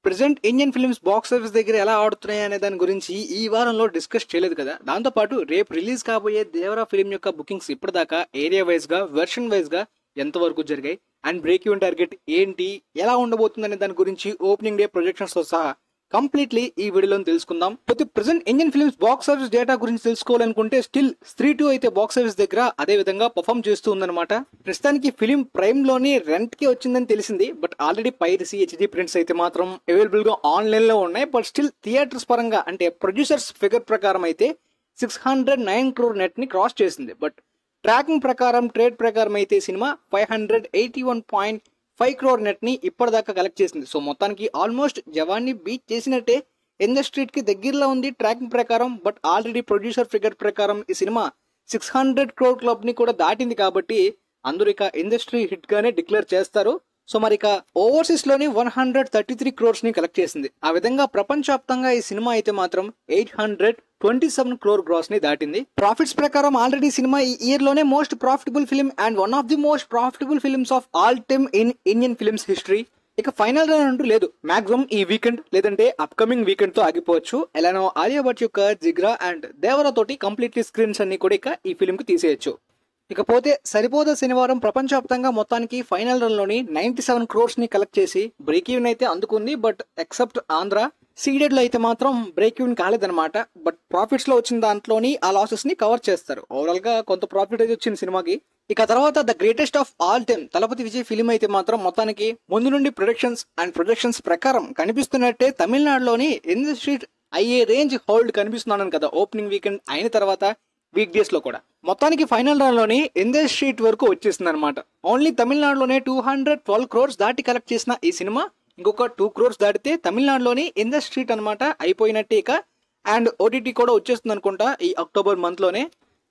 Present Indian films box office దగ్గర ఎలా ఆడుతున్నాయి అనే దాని గురించి ఈ వారంలో డిస్కస్ చేయలేదు కదా. దాంతోపాటు రేపు రిలీజ్ కాబోయే దేవరా ఫిల్మ్ యొక్క బుకింగ్స్ ఇప్పటిదాకా ఏరియా వైజ్ గా, వెర్షన్ వైజ్ గా ఎంతవరకు జరిగాయి అండ్ బ్రేక్ ఈవెన్ టార్గెట్ ఏంటి, ఎలా ఉండబోతుంది అనే దాని గురించి ఓపెనింగ్ డే ప్రొజెక్షన్స్ తో సహా కంప్లీట్లీ ఈ వీడియోలో తెలుసుకుందాం. అయితే present Indian films box office data గురించి తెలుసుకోవాలనుకుంటే స్టిల్ 3-2 అయితే బాక్స్ ఆఫీస్ దగ్గర అదే విధంగా పర్ఫామ్ చేస్తూ ఉందన్నమాట. ప్రస్తుతానికి ఫిలిం ప్రైమ్ లోని రెంట్ కి వచ్చిందని తెలిసింది. But already piracy HD prints అయితే మాత్రం అవైలబుల్ గా ఆన్లైన్ లో ఉన్నాయి. బట్ స్టిల్ థియేటర్స్ పరంగా అంటే ప్రొడ్యూసర్స్ ఫిగర్ ప్రకారం అయితే 609 crore నెట్ ని క్రాస్ చేసింది. బట్ ట్రాకింగ్ ప్రకారం, ట్రేడ్ ప్రకారం అయితే సినిమా 581.5 crore నెట్ ని ఇప్పటిదాకా కలెక్ట్ చేసింది. సో మొత్తానికి ఆల్మోస్ట్ జవాన్ని బీట్ చేసినట్టే ఇండస్ట్రీ కి దగ్గరలో ఉంది ట్రాకింగ్ ప్రకారం. బట్ ఆల్రెడీ ప్రొడ్యూసర్ ఫిగర్ ప్రకారం ఈ సినిమా 600 crore క్లబ్ ని కూడా దాటింది కాబట్టి అందరూ ఇక ఇండస్ట్రీ హిట్ గానే డిక్లేర్ చేస్తారు. సో మరి ఇక ఓవర్సీస్ లోని 133 crores ని కలెక్ట్ చేసింది. ఆ విధంగా ప్రపంచవ్యాప్తంగా ఈ సినిమా అయితే మాత్రం 827 crore గ్రాస్ ని దాటింది. ప్రాఫిట్స్ ప్రకారం ఆల్రెడీ సినిమా ఈ ఇయర్ లోనే most profitable film and one of the most profitable films of all time in Indian films history. ఇక ఫైనల్ రన్ అంటూ లేదు. మాక్సిమం ఈ వీకెండ్ లేదంటే అప్కమింగ్ వీకెండ్ తో ఆగిపోవచ్చు. ఎలానో ఆలియా భట్ యొక్క జిగ్రా అండ్ దేవరా తోటి కంప్లీట్లీ స్క్రీన్స్ అన్ని కూడా ఇక ఈ ఫిల్మ్ కి తీసేయచ్చు. ఇకపోతే సరిపోదా శనివారం ప్రపంచవ్యాప్తంగా మొత్తానికి ఫైనల్ రన్ లోని 97 crores ని కలెక్ట్ చేసి బ్రేక్ ఈవెన్ అయితే అందుకుంది. బట్ ఎక్సెప్ట్ ఆంధ్ర సీడెడ్ లో అయితే మాత్రం బ్రేక్ ఈవెన్ కాలేదన్నమాట. బట్ ప్రాఫిట్స్ లో వచ్చిన దాంట్లోని ఆ లాసెస్ ని కవర్ చేస్తారు. ఓవరాల్ గా కొంత ప్రాఫిట్ అయితే వచ్చింది సినిమాకి. ఇక తర్వాత the greatest of all time Thalapathy Vijay film అయితే మాత్రం మొత్తానికి ముందు నుండి ప్రొజెక్షన్స్ ప్రకారం కనిపిస్తున్నట్టే తమిళనాడులోని ఇండస్ట్రీ అయ్యే రేంజ్ హోల్డ్ కనిపిస్తున్నాను కదా ఓపెనింగ్ వీకెండ్ అయిన తర్వాత వీక్ డేస్ లో కూడా. మొత్తానికి ఫైనల్ రన్ లోని ఇండస్ట్రీ స్ట్రీట్ వరకు వచ్చేసింది అనమాట. ఓన్లీ తమిళనాడులోనే 212 crores దాటి కలెక్ట్ చేసిన ఈ సినిమా ఇంకొక 2 crores దాటితే తమిళనాడులోని ఇండస్ట్రీ స్ట్రీట్ అనమాట అయిపోయినట్టే ఇక. అండ్ ఓటీటీ కూడా వచ్చేస్తుంది అనుకుంటా ఈ అక్టోబర్ మంత్ లోనే.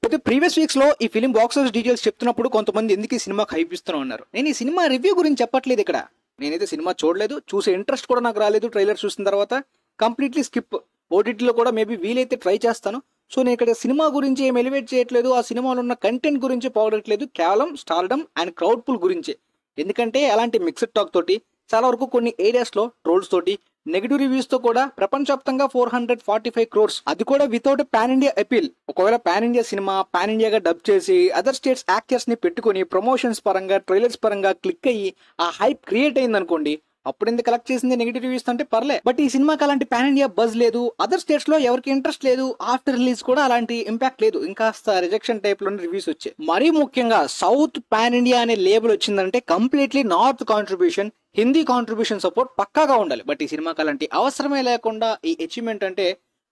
అయితే ప్రీవియస్ వీక్స్ లో ఈ ఫిలిం బాక్స్ ఆఫీస్ డీటెయిల్స్ చెప్తున్నప్పుడు కొంతమంది ఎందుకు ఈ సినిమాకి హైప్ ఇస్తూనే ఉన్నారు. నేను ఈ సినిమా రివ్యూ గురించి చెప్పట్లేదు ఇక్కడ. నేనైతే సినిమా చూడలేదు, చూసే ఇంట్రెస్ట్ కూడా నాకు రాలేదు. ట్రైలర్ చూసిన తర్వాత కంప్లీట్లీ స్కిప్. ఓటీటీలో కూడా మేబీ వీలైతే ట్రై చేస్తాను. సో నేను ఇక్కడ సినిమా గురించి ఏం ఎలివేట్ చేయట్లేదు, ఆ సినిమాలో ఉన్న కంటెంట్ గురించి పోగొట్టలేదు. కేవలం స్టార్డమ్ అండ్ క్రౌడ్ పుల్ గురించే. ఎందుకంటే అలాంటి మిక్స్డ్ టాక్ తోటి చాలా వరకు కొన్ని ఏరియాస్ లో ట్రోల్స్ తోటి నెగిటివ్ రివ్యూస్ తో కూడా ప్రపంచవ్యాప్తంగా 445 crores, అది కూడా వితౌట్ పాన్ ఇండియా అపీల్. ఒకవేళ పాన్ ఇండియా సినిమా పాన్ ఇండియాగా డబ్ చేసి అదర్ స్టేట్స్ యాక్టర్స్ ని పెట్టుకుని ప్రమోషన్స్ పరంగా ట్రైలర్స్ పరంగా క్లిక్ అయ్యి ఆ హైప్ క్రియేట్ అయింది అనుకోండి, అప్పుడు ఎందుకు కలెక్ట్ చేసింది నెగిటివ్ రివ్యూస్ అంటే పర్లే. బట్ ఈ సినిమాకి అలాంటి పాన్ ఇండియా బజ్ లేదు, అదర్ స్టేట్స్ లో ఎవరికి ఇంట్రెస్ట్ లేదు, ఆఫ్టర్ రిలీజ్ కూడా అలాంటి ఇంపాక్ట్ లేదు, ఇంకాస్త రిజెక్షన్ టైప్ లోని రివ్యూస్ వచ్చాయి. మరీ ముఖ్యంగా సౌత్ పాన్ ఇండియా అనే లేబుల్ వచ్చిందంటే completely north contribution, Hindi contribution support పక్కాగా ఉండాలి. బట్ ఈ సినిమాకి అలాంటి అవసరమే లేకుండా ఈ అచీవ్మెంట్ అంటే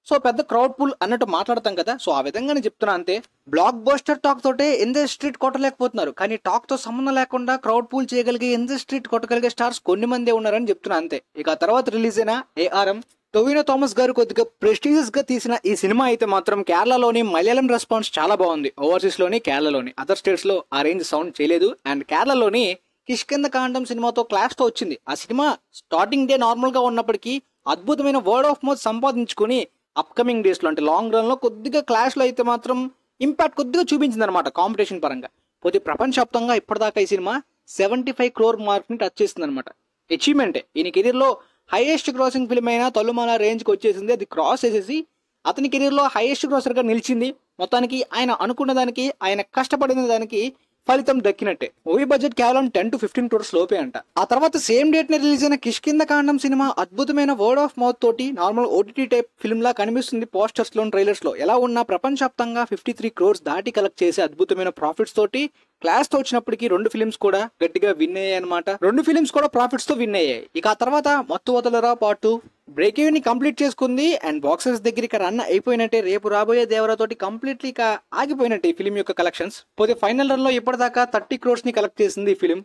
సో పెద్ద క్రౌడ్ పుల్ అన్నట్టు మాట్లాడతాం కదా. సో ఆ విధంగానే చెప్తున్నా అంతే. బ్లాక్ బస్టర్ టాక్ తోటే ఇండస్ట్రీ కొట్టలేకపోతున్నారు, కానీ టాక్ తో సంబంధం లేకుండా క్రౌడ్ పూల్ చేయగలిగే ఇండస్ట్రీ కొట్టగలిగే స్టార్స్ కొన్ని మందే ఉన్నారని చెప్తున్నా అంతే. ఇక ఆ తర్వాత రిలీజ్ అయిన ఏఆర్ఎం టొవినో థామస్ గారు కొద్దిగా ప్రెస్టీజియస్ గా తీసిన ఈ సినిమా అయితే మాత్రం కేరళలోని మలయాళం రెస్పాన్స్ చాలా బాగుంది. ఓవర్సీస్ లోని, కేరళలోని, అదర్ స్టేట్స్ లో ఆ రేంజ్ సౌండ్ చేయలేదు. అండ్ కేరళలోని కిష్కింద కాండం సినిమాతో క్లాష్ తో వచ్చింది. ఆ సినిమా స్టార్టింగ్ డే నార్మల్ గా ఉన్నప్పటికీ అద్భుతమైన వర్డ్ ఆఫ్ మౌత్ సంపాదించుకుని అప్కమింగ్ డేస్ లో అంటే లాంగ్ రన్ లో కొద్దిగా క్లాష్ లో అయితే మాత్రం ఇంపాక్ట్ కొద్దిగా చూపించింది అనమాట కాంపిటీషన్ పరంగా. పోతే ప్రపంచవ్యాప్తంగా ఇప్పటిదాకా ఈ సినిమా 75 crore మార్క్ ని టచ్ చేసింది అనమాట. అచీవ్మెంటే. ఈయన కెరీర్ లో హైయెస్ట్ క్రాసింగ్ ఫిల్మ్ అయినా తొలుమాల రేంజ్ కి వచ్చేసింది. అది క్రాస్ చేసేసి అతని కెరీర్ లో హైయెస్ట్ క్రాసర్ గా నిలిచింది. మొత్తానికి ఆయన అనుకున్న దానికి, ఆయన కష్టపడిన దానికి ఫలితం దక్కినట్టే. మూవీ బడ్జెట్ కేవలం 10 to 15 crores లోపే అంట. ఆ తర్వాత సేమ్ డేట్ ని రిలీజ్ అయిన కిష్కింద కాండం సినిమా అద్భుతమైన వర్డ్ ఆఫ్ మౌత్ తోటి నార్మల్ ఓటీటీ టైప్ ఫిల్మ్ లా కనిపిస్తుంది పోస్టర్స్ లో, ట్రైలర్స్ లో. ఎలా ఉన్నా ప్రపంచవ్యాప్తంగా 53 crores దాటి కలెక్ట్ చేసే అద్భుతమైన ప్రాఫిట్స్ తోటి క్లాస్ తో వచ్చినప్పటికీ రెండు ఫిలిమ్స్ కూడా గట్టిగా విన్ అయ్యాయి అనమాట. రెండు ఫిలిమ్స్ కూడా ప్రాఫిట్స్ తో విన్ అయ్యాయి. ఇక ఆ తర్వాత మత్తు వదలరా పార్ట్ 2 బ్రేక్ ఈవెన్ ని కంప్లీట్ చేసుకుంది. అండ్ బాక్సెస్ దగ్గర ఇక రన్ అయిపోయినట్టే. రేపు రాబోయే దేవరా తోటి కంప్లీట్లీ ఇక ఆగిపోయినట్టే ఈ ఫిలిం యొక్క కలెక్షన్స్. పోతే ఫైనల్ రన్ లో ఇప్పటిదాకా 30 crores ని కలెక్ట్ చేసింది ఈ ఫిలిం.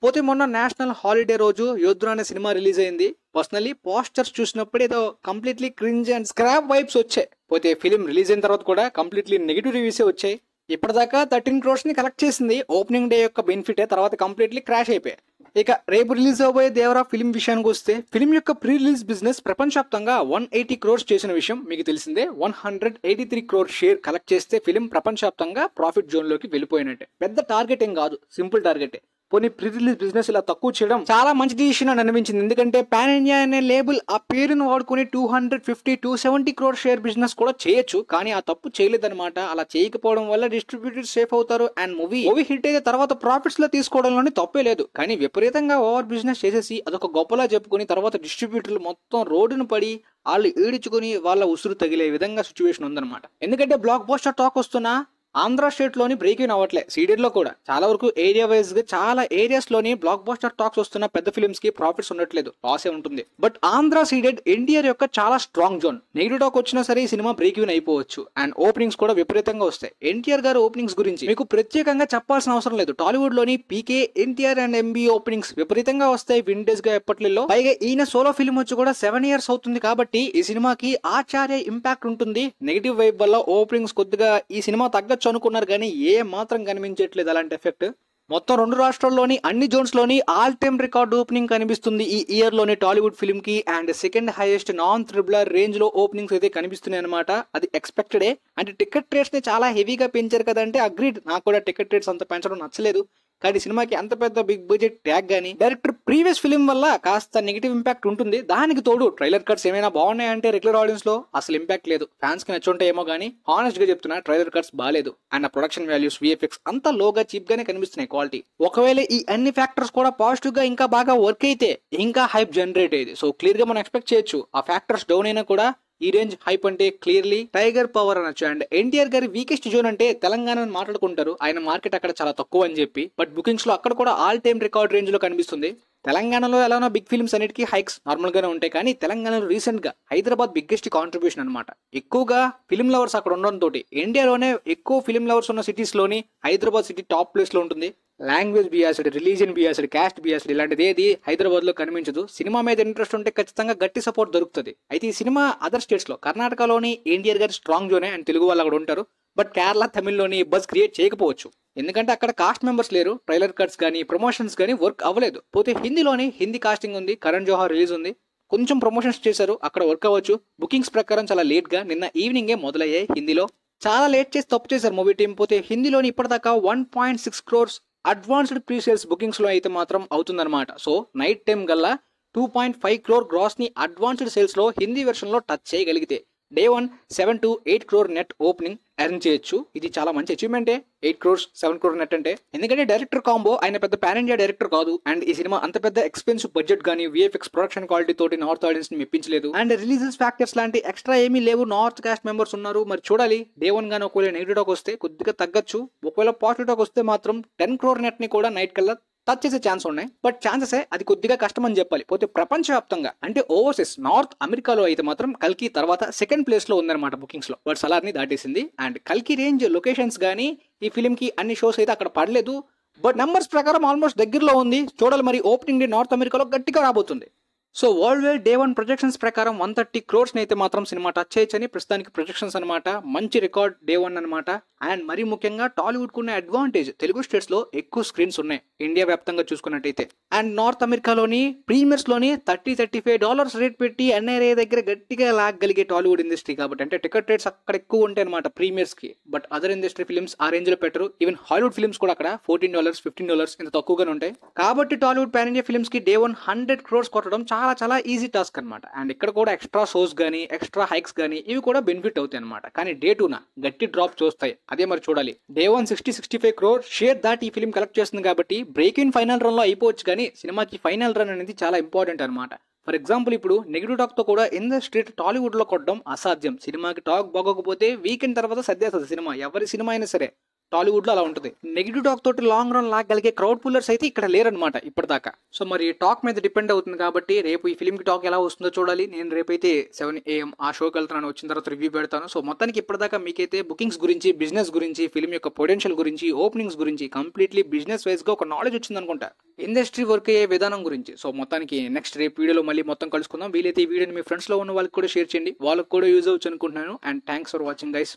పోతే మొన్న నేషనల్ హాలిడే రోజు యోధురా అనే సినిమా రిలీజ్ అయింది. పర్సనలీ పోస్టర్స్ చూసినప్పుడు ఏదో completely cringe and scrap vibes వచ్చాయి. పోతే ఫిలిం రిలీజ్ అయిన తర్వాత కూడా కంప్లీట్లీ నెగిటివ్ రివ్యూసే వచ్చాయి. ఇప్పటిదాకా 13 crores ని కలెక్ట్ చేసింది. ఓపెనింగ్ డే యొక్క బెనిఫిటే, తర్వాత కంప్లీట్లీ క్రాష్ అయిపోయాయి. ఇక రేపు రిలీజ్ అవబోయే దేవరా ఫిలిం విషయానికి వస్తే ఫిలిం యొక్క ప్రీ రిలీజ్ బిజినెస్ ప్రపంచవ్యాప్తంగా 180 crores చేసిన విషయం మీకు తెలిసిందే. 183 crore షేర్ కలెక్ట్ చేస్తే ఫిలిం ప్రపంచవ్యాప్తంగా ప్రాఫిట్ జోన్ లోకి వెళ్ళిపోయినట్టే. పెద్ద టార్గెట్ ఏం కాదు, సింపుల్ టార్గెటే. పోనీ ప్రీ రిలీజ్ బిజినెస్ ఇలా తక్కువ చేయడం చాలా మంచి డిసిషన్ అని అనిపించింది. ఎందుకంటే పాన్ ఇండియా అనే లేబుల్ ఆ పేరును వాడుకుని 250-270 crore షేర్ బిజినెస్ కూడా చేయొచ్చు, కానీ ఆ తప్పు చేయలేదన్నమాట. అలా చేయకపోవడం వల్ల డిస్ట్రిబ్యూటర్స్ సేఫ్ అవుతారు అండ్ మూవీ హిట్ అయితే తర్వాత ప్రాఫిట్స్ లో తీసుకోవడంలోనే తప్పే లేదు. కానీ విపరీతంగా ఓవర్ బిజినెస్ చేసేసి అదొక గొప్పలా చెప్పుకుని తర్వాత డిస్ట్రిబ్యూటర్లు మొత్తం రోడ్డును పడి వాళ్ళు ఈడ్చుకుని వాళ్ళ ఉసురు తగిలే విధంగా సిచ్యువేషన్ ఉందన్నమాట. ఎందుకంటే బ్లాక్ బస్టర్ టాక్ వస్తున్నా ఆంధ్ర స్టేట్ లోని బ్రేక్ ఇన్ అవ్వట్లే. సీడెడ్ లో కూడా చాలా వరకు ఏరియా వైజ్ గా చాలా ఏరియాస్ లోని బ్లాక్ బస్టర్ టాక్స్ వస్తున్న పెద్ద ఫిల్మ్స్ కి ప్రాఫిట్స్ ఉండట్లేదు, లాసే ఉంటుంది. బట్ ఆంధ్ర సీడెడ్ ఎన్టీఆర్ యొక్క చాలా స్ట్రాంగ్ జోన్. నెగిటివ్ టాక్ వచ్చినా సరే ఈ సినిమా బ్రేక్ ఇన్ అయిపోవచ్చు అండ్ ఓపెనింగ్స్ కూడా విపరీతంగా వస్తాయి. ఎన్టీఆర్ గారు ఓపెనింగ్స్ గురించి మీకు ప్రత్యేకంగా చెప్పాల్సిన అవసరం లేదు. టాలీవుడ్ లోని పీకే, ఎన్టీఆర్ అండ్ ఎంబీ ఓపెనింగ్స్ విపరీతంగా వస్తాయి వింటేజ్ గా ఎప్పట్లో. పైగా ఈయన సోలో ఫిల్మ్ వచ్చి కూడా 7 years అవుతుంది కాబట్టి ఈ సినిమాకి ఆచార్య ఇంపాక్ట్ ఉంటుంది. నెగిటివ్ వైబ్ వల్ల ఓపెనింగ్స్ కొద్దిగా ఈ సినిమా తగ్గ అనుకున్నారు కానీ ఏ మాత్రం కనిపించట్లేదు అలాంటి ఎఫెక్ట్. మొత్తం 2 రాష్ట్రాల్లోని అన్ని జోన్స్ లోని ఆల్ టైమ్ రికార్డ్ ఓపెనింగ్ కనిపిస్తుంది ఈ ఇయర్ లోని టాలీవుడ్ ఫిల్మ్ కి. And second highest non triple R range లో ఓపెనింగ్స్ అయితే కనిపిస్తున్నాయి అనమాట. అది ఎక్స్పెక్టెడే. అంటే టికెట్ రేట్స్ ని చాలా హెవీగా పెంచారు కదంటే అగ్రీడ్. నాకు కూడా టికెట్ రేట్స్ అంత పెంచడం నచ్చలేదు. కానీ సినిమాకి అంత పెద్ద బిగ్ బడ్జెట్ ట్యాగ్ గానీ డైరెక్టర్ ప్రీవియస్ ఫిల్మ్ వల్ల కాస్త నెగిటివ్ ఇంపాక్ట్ ఉంటుంది. దానికి తోడు ట్రైలర్ కట్స్ ఏమైనా బాగున్నాయంటే రెగ్యులర్ ఆడియన్స్ లో అసలు ఇంపాక్ట్ లేదు. ఫ్యాన్స్ కి నచ్చుంటే ఏమో గానీ హానెస్ట్ గా చెప్తున్నా ట్రైలర్ కట్స్ బాగాలేదు. అండ్ ఆ ప్రొడక్షన్ వాల్యూస్, విఎఫ్ఎక్స్ అంతా లోగా చీప్ గానే కనిపిస్తున్నాయి క్వాలిటీ. ఒకవేళ ఈ అన్ని ఫ్యాక్టర్స్ కూడా పాజిటివ్ గా ఇంకా బాగా వర్క్ అయితే ఇంకా హైప్ జనరేట్ అయ్యేది. సో క్లియర్ గా మనం ఎక్స్పెక్ట్ చేయొచ్చు. ఆ ఫ్యాక్టర్స్ డౌన్ అయినా కూడా ఈ రేంజ్ హైప్ అంటే క్లియర్లీ టైగర్ పవర్ అనొచ్చు. అండ్ ఎన్టీఆర్ గారి వీకెస్ట్ జోన్ అంటే తెలంగాణ మాట్లాడుకుంటారు, ఆయన మార్కెట్ అక్కడ చాలా తక్కువ అని చెప్పి. బట్ బుకింగ్స్ లో అక్కడ కూడా ఆల్ టైమ్ రికార్డ్ రేంజ్ లో కనిపిస్తుంది. తెలంగాణలో ఎలానో బిగ్ ఫిల్మ్స్ అన్నిటికీ హైక్స్ నార్మల్ గానే ఉంటాయి, కానీ తెలంగాణలో రీసెంట్ గా హైదరాబాద్ బిగ్గెస్ట్ కాంట్రిబ్యూషన్ అనమాట. ఎక్కువగా ఫిల్మ్ లవర్స్ అక్కడ ఉండడం తోటి ఇండియాలోనే ఎక్కువ ఫిల్మ్ లవర్స్ ఉన్న సిటీస్ లోని హైదరాబాద్ సిటీ టాప్ ప్లేస్ లో ఉంటుంది. లాంగ్వేజ్ బియాస్డ్, రిలీజియన్ బియాస్డ్, క్యాస్ట్ బియాస్డ్ ఇలాంటిది ఏది హైదరాబాద్ లో కనిపించదు. సినిమా మీద ఇంట్రెస్ట్ ఉంటే ఖచ్చితంగా గట్టి సపోర్ట్ దొరుకుతుంది. అయితే ఈ సినిమా అదర్ స్టేట్స్ లో కర్ణాటకలోని ఎన్టీఆర్ గారి స్ట్రాంగ్ జోనే అండ్ తెలుగు వాళ్ళు అక్కడ ఉంటారు. బట్ కేరళ, తమిళ్లోని బజ్ క్రియేట్ చేయకపోవచ్చు, ఎందుకంటే అక్కడ కాస్ట్ మెంబర్స్ లేరు. ట్రైలర్ కట్స్ కానీ ప్రమోషన్స్ కానీ వర్క్ అవ్వలేదు. పోతే హిందీలోని హిందీ కాస్టింగ్ ఉంది, కరణ్ జోహార్ రిలీజ్ ఉంది, కొంచెం ప్రమోషన్స్ చేశారు, అక్కడ వర్క్ అవ్వచ్చు. బుకింగ్స్ ప్రకారం చాలా లేట్ గా నిన్న ఈవినింగే మొదలయ్యాయి. హిందీలో చాలా లేట్ చేసి తప్పు చేశారు మూవీ టీం. పోతే హిందీలోని ఇప్పటిదాకా 1.6 crores advanced pre sales bookings లో అయితే మాత్రం అవుతుందన్నమాట. సో నైట్ టైం గల్లా 2.5 crore గ్రాస్ ని అడ్వాన్స్డ్ సేల్స్ లో హిందీ వెర్షన్ లో టచ్ చేయగలిగితే day 1 7 to 8 crore net opening earn చేయొచ్చు. ఇది చాలా మంచి అచీవ్మెంటే 8 crores 7 crore నెట్ అంటే. ఎందుకంటే డైరెక్టర్ కాంబో ఆయన పెద్ద పాన్ ఇండియా డైరెక్టర్ కాదు. అండ్ ఈ సినిమా అంత పెద్ద ఎక్స్పెన్సివ్ బడ్జెట్ గానీ విఎఫ్ఎక్స్ ప్రొడక్షన్ క్వాలిటీ తోటి నార్త్ ఆడియన్స్ ని మెప్పించలేదు. అండ్ రిలీజెస్ ఫ్యాక్టర్స్ లాంటి ఎక్స్ట్రా ఏమీ లేవు. నార్త్ కాస్ట్ మెంబర్స్ ఉన్నారు. మరి చూడాలి డే 1 గానీ ఒకవేళ నెగిటివ్ టాక్ వస్తే కొద్దిగా తగ్గచ్చు. ఒకవేళ పాజిటివ్ టాక్ వస్తే మాత్రం 10 crore నెట్ ని కూడా నైట్ కల్లా టచ్ చేసే ఛాన్స్ ఉన్నాయి. బట్ ఛాన్సెస్ అది కొద్దిగా కష్టం అని చెప్పాలి. పోతే ప్రపంచవ్యాప్తంగా అంటే ఓవర్సీస్ నార్త్ అమెరికాలో అయితే మాత్రం కల్కి తర్వాత సెకండ్ ప్లేస్ లో ఉందన్నమాట బుకింగ్స్ లో. బట్ సలార్ ని దాటేసింది. అండ్ కల్కి రేంజ్ లొకేషన్స్ గానీ ఈ ఫిల్మ్ కి అన్ని షోస్ అయితే అక్కడ పడలేదు. బట్ నంబర్స్ ప్రకారం ఆల్మోస్ట్ దగ్గరలో ఉంది. చూడాలి మరి ఓపెనింగ్ డే నార్త్ అమెరికాలో గట్టిగా రాబోతుంది. So world wide day 1 projections ప్రకారం 130 crores అయితే మాత్రం సినిమా టచ్ చేయొచ్చని ప్రస్తుతానికి ప్రొజెక్షన్స్ అనమాట. మంచి రికార్డ్ డే 1 అనమాట. అండ్ మరీ ముఖ్యంగా టాలీవుడ్ కున్న అడ్వాంటేజ్ తెలుగు స్టేట్స్ లో ఎక్కువ స్క్రీన్స్ ఉన్నాయి ఇండియా వ్యాప్తంగా చూసుకున్నట్టయితే. అండ్ నార్త్ అమెరికాలోని ప్రీమియర్స్ లోని $30-35 రేట్ పెట్టి ఎన్ఆర్ఏ దగ్గర గట్టిగా లాగగలిగే టాలీవుడ్ ఇండస్ట్రీ కాబట్టి, అంటే టికెట్ రేట్స్ అక్కడ ఎక్కువ ఉంటాయి అనమాట ప్రీమియర్స్ కి. బట్ అదర్ ఇండస్ట్రీ ఫిల్మ్స్ ఆ రేంజ్ లో పెట్టరు. ఈవెన్ హాలీవుడ్ ఫిల్మ్స్ కూడా అక్కడ $14-15 ఇంత తక్కువగానే ఉంటాయి. కాబట్టి టాలీవుడ్ పాన్ ఇండియా ఫిల్మ్స్ కి డే 1 100 crores కొట్టడం చాలా ఈజీ టాస్క్ అనమాట. అండ్ ఇక్కడ కూడా ఎక్స్ట్రా షోస్ గానీ ఎక్స్ట్రా హైక్స్ గానీ ఇవి కూడా బెనిఫిట్ అవుతాయి అనమాట. కానీ డే 2 గట్టి డ్రాప్ చూస్తాయి. అదే మరి చూడాలి. డే 1 60-65 crore షేర్ దాటి ఈ ఫిల్మ్ కలెక్ట్ చేస్తుంది కాబట్టి బ్రేక్ ఇన్ ఫైనల్ రన్ లో అయిపోవచ్చు. కానీ సినిమాకి ఫైనల్ రన్ అనేది చాలా ఇంపార్టెంట్ అనమాట. ఫర్ ఎగ్జాంపుల్ ఇప్పుడు నెగిటివ్ టాక్ తో కూడా ఇన్ ద స్ట్రీట్ టాలీవుడ్ లో కొట్టడం అసాధ్యం. సినిమాకి టాక్ బాగోకపోతే వీకెండ్ తర్వాత సర్దేస్తుంది సినిమా. ఎవరి సినిమా అయినా సరే టాలీవుడ్ లో అలా ఉంటుంది. నెగిటివ్ టాక్ తోటి లాంగ్ రన్ లాగలిగే క్రౌడ్ పుల్లర్స్ అయితే ఇక్కడ లేరనమాట ఇప్పటిదాకా. సో మరి టాక్ మీద డిపెండ్ అవుతుంది కాబట్టి రేపు ఈ ఫిల్మ్ కి టాక్ ఎలా వస్తుందో చూడాలి. నేను రేపైతే 7 AM ఆ షోకి వెళ్తున్నాను. వచ్చిన తర్వాత రివ్యూ పెడతాను. సో మొత్తానికి ఇప్పటిదాకా మీకైతే బుకింగ్స్ గురించి, బిజినెస్ గురించి, ఫిల్మ్ యొక్క పొటెన్షియల్ గురించి, ఓపెనింగ్స్ గురించి కంప్లీట్లీ బిజినెస్ వైజ్ గా ఒక నాలెడ్జ్ వచ్చింది అనుకుంటా. ఇండస్ట్రీ వర్క్ అయ్యే విధానం గురించి. సో మొత్తానికి నెక్స్ట్ రేపు వీడియోలో మళ్ళీ మొత్తం కలుసుకుందాం. వీలైతే ఈ వీడియోని మీ ఫ్రెండ్స్ లో ఉన్న వాళ్ళకి కూడా షేర్ చేయండి, వాళ్ళకి కూడా యూజ్ అవ్వచ్చు అనుకుంటున్నాను. And thanks for watching guys.